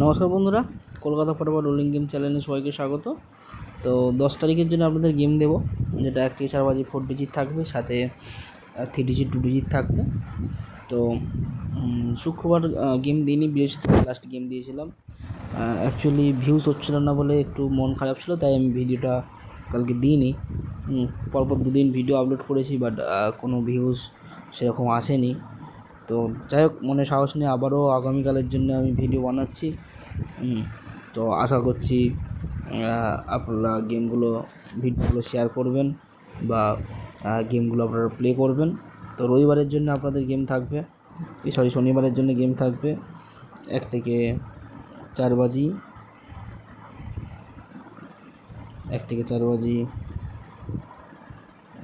নমস্কার বন্ধুরা, Kolkata ফটোফট rolling game চ্যানেলে সবাইকে স্বাগত। তো 10 তারিখের জন্য আপনাদের গেম দেবো, যেটা 1 থেকে 4 বাজে 4 ডিজিট থাকবে, সাথে 3 ডিজিট 2 ডিজিট থাকবে। তো শুক্রবার গেম দিইনি, বৃহস্পতিবার লাস্ট গেম দিয়েছিলাম। অ্যাকচুয়ালি ভিউজ হচ্ছিল না বলে একটু মন খারাপ ছিল, তাই আমি ভিডিওটা কালকে দিইনি। পরপর 2 দিন ভিডিও আপলোড করেছি, বাট কোনো ভিউজ সেরকম আসেনি। তো যাই হোক, মনে সাহস নিয়ে আবারও আগামীকালের জন্য আমি ভিডিও বানাচ্ছি। তো আশা করছি আপনারা ভিডিওগুলো শেয়ার করবেন বা গেমগুলো আপনারা প্লে করবেন। তো রবিবারের জন্য আপনাদের গেম থাকবে, শনিবারের জন্য গেম থাকবে 1 থেকে 4 বাজি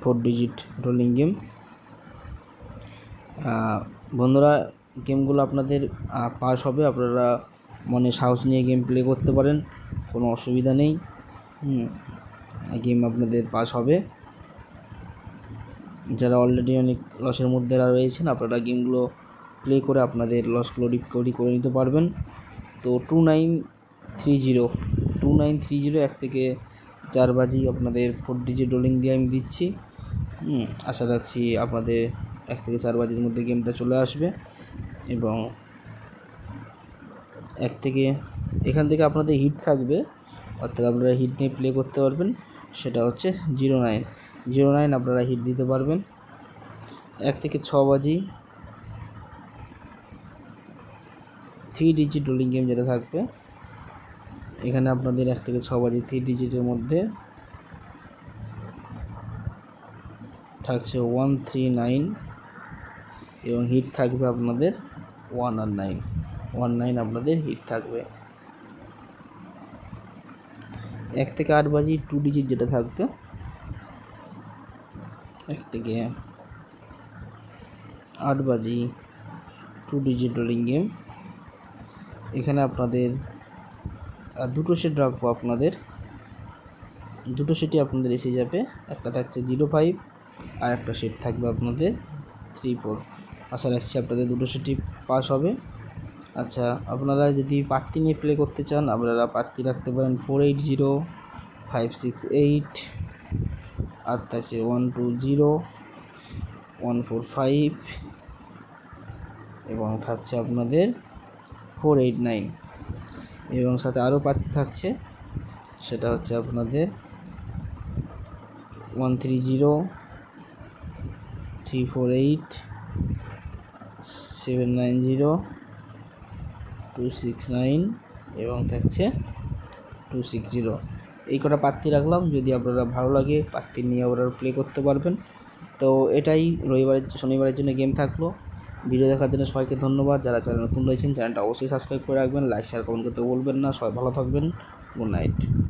4 ডিজিট রোলিং গেম। বন্ধুরা, গেমগুলো আপনাদের পাস হবে, আপনারা মনে সাহস নিয়ে গেম প্লে করতে পারেন, কোনো অসুবিধা নেই। গেম আপনাদের পাস হবে। যারা অলরেডি অনেক লসের মধ্যে রয়েছেন, আপনারা গেমগুলো প্লে করে আপনাদের লসগুলো রিকভারি করে নিতে পারবেন। তো 2930 1 থেকে 4 বাজি আপনাদের 4 ডিজিট রোলিং দিয়ে আমি দিচ্ছি। আশা রাখছি আপনাদের 1 থেকে 4 বাজির মধ্যে গেমটা চলে আসবে, এবং এখান থেকে আপনাদের হিট থাকবে, অর্থাৎ আপনারা হিট নিয়ে প্লে করতে পারবেন। সেটা হচ্ছে 09 আপনারা হিট দিতে পারবেন। 1 থেকে 6 বাজি 3 ডিজিট রোলিং গেম যেটা থাকবে, এখানে আপনাদের 1 থেকে 6 বাজি 3 ডিজিটের মধ্যে থাকছে 139, এবং হিট থাকবে আপনাদের 1 আর 9 আপনাদের হিট থাকবে। 1 থেকে 8 বাজি 2 ডিজিট যেটা থাকবে, 1 থেকে 8 বাজি 2 ডিজিট রোলিং গেম, এখানে আপনাদের দুটো সেট রাখবো। দুটো সেটই আপনাদের এসে যাবে। একটা থাকছে 05 আর একটা সেট থাকবে আপনাদের 34। আশা রাখছি আপনাদের দুটো সেটই পাস হবে। আচ্ছা, আপনারা যদি পাত্তি নিয়ে প্লে করতে চান, আপনারা পাত্তি রাখতে পারেন 480 568, আর থাকছে 120 145, এবং থাকছে আপনাদের 489, এবং সাথে আরও পাত্তি থাকছে, সেটা হচ্ছে আপনাদের 130 348 790 269, এবং থাকছে 260। এই কটা পাত্তি রাখলাম। যদি আপনারা ভালো লাগে, পাত্তি নিয়ে আপনারা প্লে করতে পারবেন। তো এটাই শনিবারের জন্য গেম থাকলো। ভিডিও দেখার জন্য সবাইকে ধন্যবাদ। যারা চ্যানেল নতুন রয়েছেন, চ্যানেলটা অবশ্যই সাবস্ক্রাইব করে রাখবেন, লাইক শেয়ার কমেন্ট করতে বলবেন না। সবাই ভালো থাকবেন। Good night.